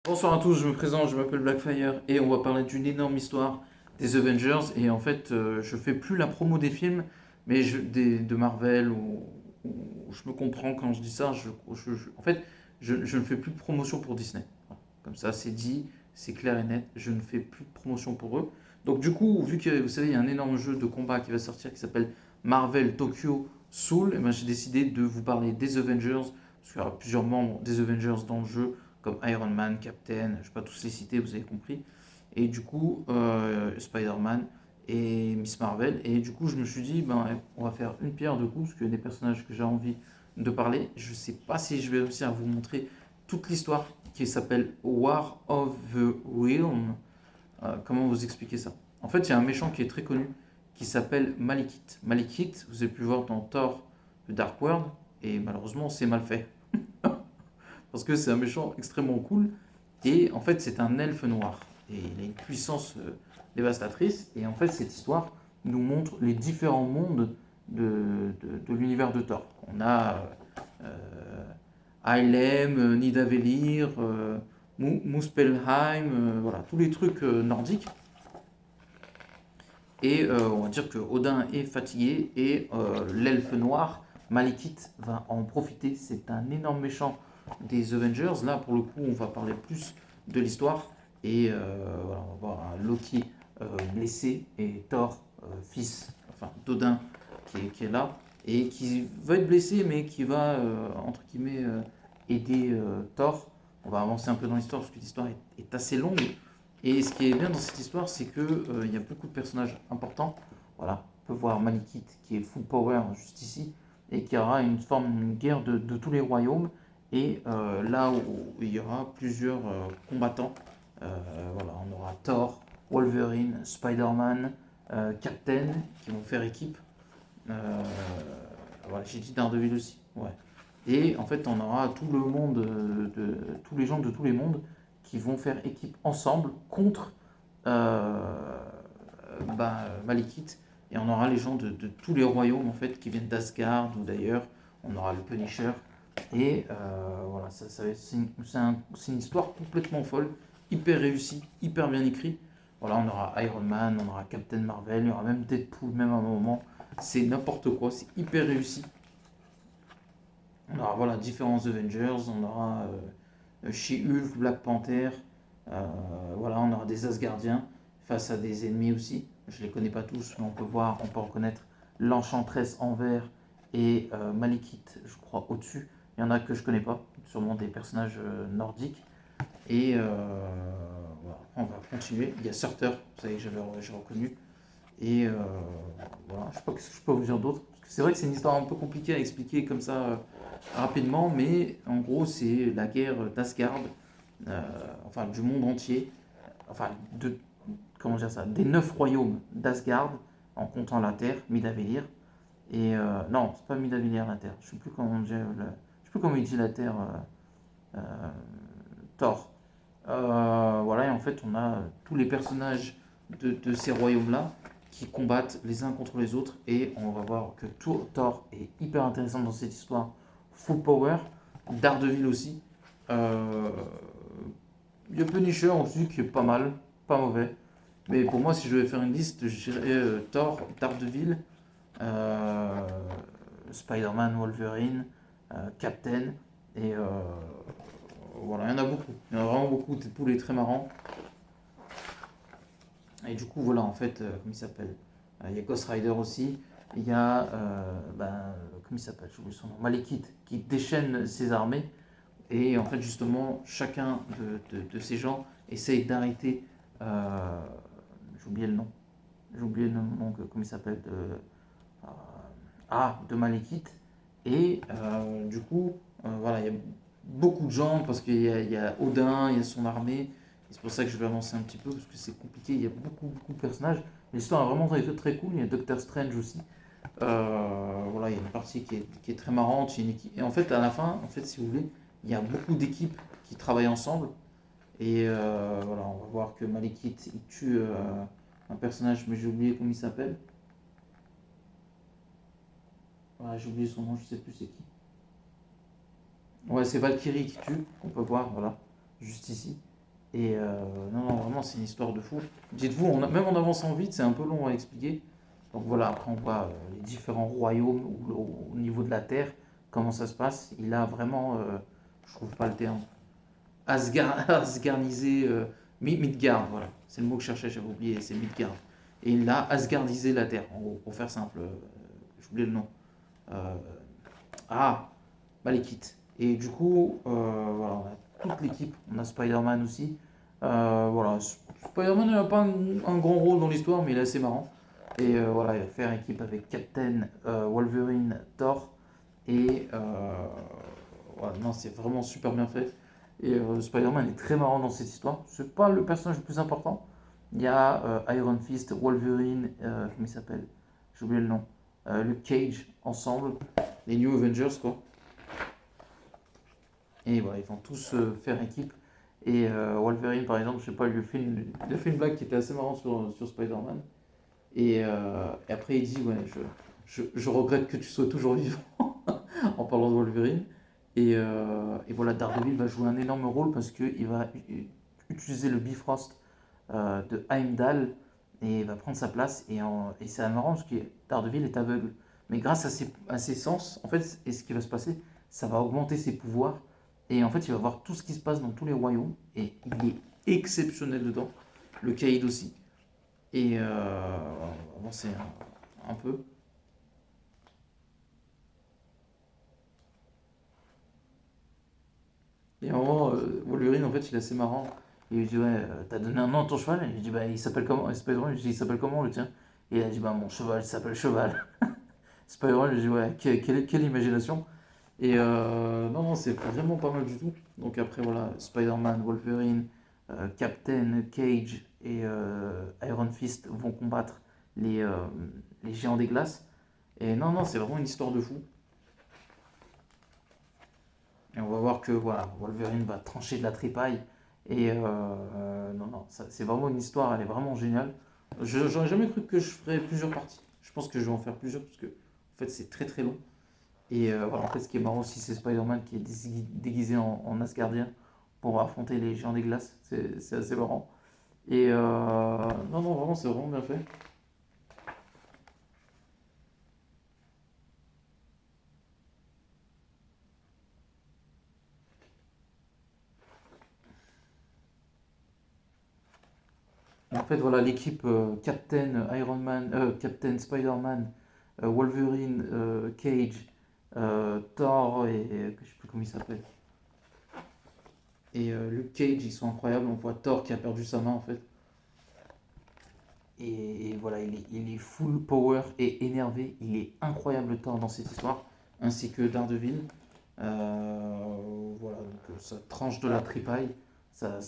Bonsoir à tous, je me présente, je m'appelle Blackfire et on va parler d'une énorme histoire des Avengers. Et en fait, je fais plus la promo des films, mais de Marvel ou je me comprends quand je dis ça. En fait, je ne fais plus de promotion pour Disney. Voilà. Comme ça, c'est dit, c'est clair et net. Je ne fais plus de promotion pour eux. Donc du coup, vu que vous savez, il y a un énorme jeu de combat qui va sortir qui s'appelle Marvel Tokyo Soul, et ben, j'ai décidé de vous parler des Avengers parce qu'il y aura plusieurs membres des Avengers dans le jeu comme Iron Man, Captain, je ne vais pas tous les citer, vous avez compris. Et du coup, Spider-Man et Miss Marvel. Et du coup, je me suis dit, ben, on va faire une pierre deux coups, parce qu'il y a des personnages que j'ai envie de parler. Je ne sais pas si je vais réussir à vous montrer toute l'histoire qui s'appelle War of the Realm. Comment vous expliquer ça? En fait, il y a un méchant qui est très connu, qui s'appelle Malekith. Malekith, vous avez pu voir dans Thor, The Dark World, et malheureusement, c'est mal fait parce que c'est un méchant extrêmement cool. Et en fait, c'est un elfe noir. Et il a une puissance dévastatrice. Et en fait, cette histoire nous montre les différents mondes de l'univers de Thor. On a Ailem, Nidavellir, Muspelheim, voilà, tous les trucs nordiques. Et on va dire que Odin est fatigué et l'elfe noir, Malekith, va en profiter. C'est un énorme méchant des Avengers. Là, pour le coup, on va parler plus de l'histoire. Et voilà, on va voir un Loki blessé et Thor, fils enfin, d'Odin, qui est là. Et qui va être blessé, mais qui va, entre guillemets, aider Thor. On va avancer un peu dans l'histoire, parce que l'histoire est assez longue. Et ce qui est bien dans cette histoire, c'est que il y a beaucoup de personnages importants. Voilà, on peut voir Malekith qui est full power juste ici et qui aura une forme de guerre de tous les royaumes. Et là où il y aura plusieurs combattants, voilà, on aura Thor, Wolverine, Spider-Man, Captain qui vont faire équipe. Euh, voilà, j'ai dit Daredevil aussi. Ouais. Et en fait, on aura tout le monde, tous les gens de tous les mondes qui vont faire équipe ensemble contre Malekith. Et on aura les gens de tous les royaumes en fait qui viennent d'Asgard ou d'ailleurs. On aura le Punisher. Et voilà, c'est une histoire complètement folle, hyper réussie, hyper bien écrite. Voilà, on aura Iron Man, on aura Captain Marvel, il y aura même Deadpool, même à un moment. C'est n'importe quoi, c'est hyper réussi. On aura voilà, différents Avengers, on aura She-Hulk, Black Panther, voilà, on aura des Asgardiens face à des ennemis aussi. Je ne les connais pas tous, mais on peut reconnaître l'Enchantress en vert et Malekith, je crois, au-dessus. Il y en a que je connais pas, sûrement des personnages nordiques. Et voilà, on va continuer. Il y a Surtur, vous savez que j'ai reconnu. Et voilà, je sais pas ce que je peux vous dire d'autre. C'est vrai que c'est une histoire un peu compliquée à expliquer comme ça rapidement, mais en gros, c'est la guerre d'Asgard, euh, enfin du monde entier, enfin comment dire ça, des 9 royaumes d'Asgard, en comptant la Terre, Midavellir. Et non, c'est pas Midavellir la Terre. Je sais plus comment on dit, je sais plus comment il dit la Terre. Euh, Thor. Voilà, et en fait, on a tous les personnages de ces royaumes-là qui combattent les uns contre les autres. Et on va voir que Thor est hyper intéressant dans cette histoire. Full power. Daredevil aussi. Euh, Il y a Punisher aussi qui est pas mal, pas mauvais. Mais pour moi, si je devais faire une liste, je dirais Thor, Daredevil, euh, Spider-Man, Wolverine, Captain et voilà, il y en a beaucoup. Il y en a vraiment beaucoup. Deadpool est très marrant. Et du coup, voilà, en fait, comment il s'appelle? Il y a Ghost Rider aussi. Il y a, comment il s'appelle? J'ai oublié son nom. Malekith, qui déchaîne ses armées. Et en fait, justement, chacun de ces gens essaye d'arrêter. euh, j'ai oublié le nom. J'ai oublié le nom, comment il s'appelle? De Malekith. Et du coup, voilà, il y a beaucoup de gens parce qu'il y a Odin, il y a son armée. Et c'est pour ça que je vais avancer un petit peu parce que c'est compliqué. Il y a beaucoup, beaucoup de personnages. L'histoire a vraiment été très cool. Il y a Doctor Strange aussi. Voilà, il y a une partie qui est très marrante. Et en fait, à la fin, en fait, si vous voulez, il y a beaucoup d'équipes qui travaillent ensemble. Et voilà, on va voir que Malekith il tue un personnage, mais j'ai oublié comment il s'appelle. Voilà, j'ai oublié son nom, je sais plus c'est qui. Ouais, c'est Valkyrie qui tue, on peut voir, voilà, juste ici. Et non, non, vraiment, c'est une histoire de fou. Dites-vous, même en avançant vite, c'est un peu long à expliquer. Donc voilà, après on voit les différents royaumes au niveau de la Terre, comment ça se passe. Il a vraiment, je trouve pas le terme, Asgardisé, Midgard, voilà. C'est le mot que je cherchais, j'avais oublié, c'est Midgard. Et il a Asgardisé la Terre, en gros, pour faire simple. J'ai oublié le nom. Euh, ah, Malekith. Et du coup, voilà, on a toute l'équipe. On a Spider-Man aussi. Voilà, Spider-Man n'a pas un grand rôle dans l'histoire, mais il est assez marrant. Et voilà, il va faire équipe avec Captain, Wolverine, Thor. Et voilà, non, c'est vraiment super bien fait. Et Spider-Man est très marrant dans cette histoire. C'est pas le personnage le plus important. Il y a Iron Fist, Wolverine, comment il s'appelle? J'ai oublié le nom. Luke Cage, ensemble. Les New Avengers, quoi. Et voilà, ils vont tous faire équipe. Et Wolverine, par exemple, je sais pas, il a fait une blague qui était assez marrante sur Spider-Man. Et après, il dit, ouais, je regrette que tu sois toujours vivant, en parlant de Wolverine. Et voilà, Daredevil va jouer un énorme rôle parce qu'il va utiliser le Bifrost de Heimdall et il va prendre sa place. Et c'est marrant parce que Daredevil est aveugle. Mais grâce à ses sens, en fait, et ce qui va se passer, ça va augmenter ses pouvoirs. Et en fait, il va voir tout ce qui se passe dans tous les royaumes. Et il est exceptionnel dedans. Le Caïd aussi. Et bon, c'est un peu. Et à un moment, Wolverine, en fait, il est assez marrant. Il lui dit, ouais, t'as donné un nom à ton cheval? Et il lui dit, bah, il s'appelle comment? Et Spider-Man, lui dit, il s'appelle comment le tien? Et il a dit, bah, mon cheval, il s'appelle Cheval. Spider-Man lui dit, ouais, quelle imagination. Et non, non, c'est vraiment pas mal du tout. Donc après, voilà, Spider-Man, Wolverine, Captain Cage et Iron Fist vont combattre les, euh, les géants des glaces. Et non, non, c'est vraiment une histoire de fou. Et on va voir que voilà, Wolverine va trancher de la tripaille. Et non, non, c'est vraiment une histoire, elle est vraiment géniale. J'aurais jamais cru que je ferais plusieurs parties. Je pense que je vais en faire plusieurs parce que en fait c'est très très long. Et voilà, en fait ce qui est marrant aussi c'est Spider-Man qui est déguisé en Asgardien pour affronter les géants des glaces. C'est assez marrant. Et non, non, vraiment c'est vraiment bien fait. En fait, voilà, l'équipe Captain Iron Man, Captain Spider-Man, Wolverine, Cage, Thor et je sais plus comment il s'appelle. Et Luke Cage, ils sont incroyables. On voit Thor qui a perdu sa main en fait. Et voilà, il est full power et énervé. Il est incroyable Thor dans cette histoire, ainsi que Daredevil. Voilà, donc ça tranche de la tripaille, ça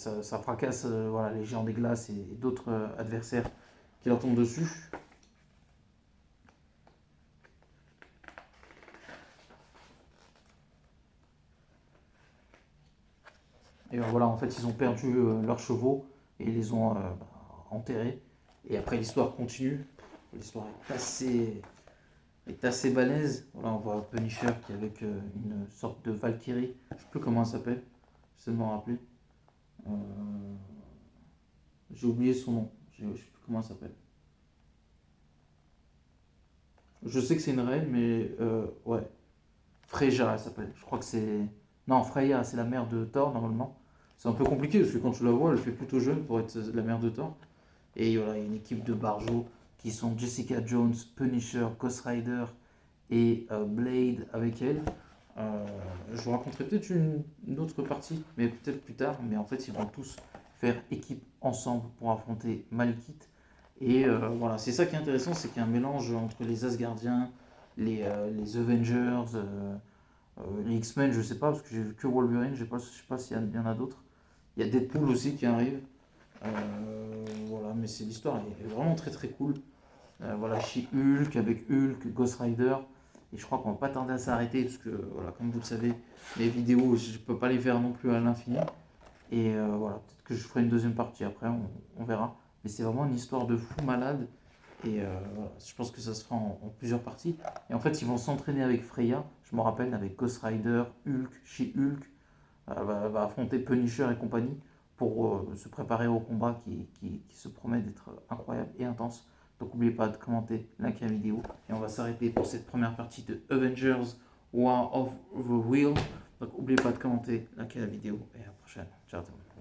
fracasse voilà, les géants des glaces et d'autres adversaires qui leur tombent dessus. Et voilà, en fait, ils ont perdu leurs chevaux et ils les ont enterrés. Et après, l'histoire continue. L'histoire est assez balèze. Voilà, on voit Punisher qui est avec une sorte de Valkyrie. Je ne sais plus comment elle s'appelle. J'essaie de m'en rappeler. Euh, j'ai oublié son nom. Je ne sais plus comment elle s'appelle. Je sais que c'est une reine, mais ouais. Freya, elle s'appelle. Je crois que c'est. Non, Freya, c'est la mère de Thor, normalement. C'est un peu compliqué parce que quand tu la vois, elle fait plutôt jeune pour être la mère de Thor. Et voilà, il y a une équipe de barjots qui sont Jessica Jones, Punisher, Ghost Rider et Blade avec elle. Euh, je vous raconterai peut-être une autre partie, mais peut-être plus tard. Mais en fait, ils vont tous faire équipe ensemble pour affronter Malekith. Et voilà, c'est ça qui est intéressant, c'est qu'il y a un mélange entre les Asgardiens, les Avengers, les X-Men, je sais pas, parce que j'ai vu que Wolverine, je sais pas s'il y en a d'autres. Il y a Deadpool aussi qui arrive. Voilà, mais c'est l'histoire est vraiment très très cool. Voilà, chez Hulk, avec Hulk, Ghost Rider. Et je crois qu'on va pas tarder à s'arrêter, parce que, voilà, comme vous le savez, les vidéos, je peux pas les faire non plus à l'infini. Et voilà, peut-être que je ferai une deuxième partie après, on verra. Mais c'est vraiment une histoire de fou malade. Et voilà, je pense que ça se fera en plusieurs parties. Et en fait, ils vont s'entraîner avec Freya. Je me rappelle avec Ghost Rider, Hulk, chez Hulk. Va affronter Punisher et compagnie. pour se préparer au combat qui se promet d'être incroyable et intense. Donc n'oubliez pas de commenter, liker la vidéo. Et on va s'arrêter pour cette première partie de Avengers War of the Wheel. Donc n'oubliez pas de commenter, liker la vidéo et à la prochaine. Ciao tout le monde.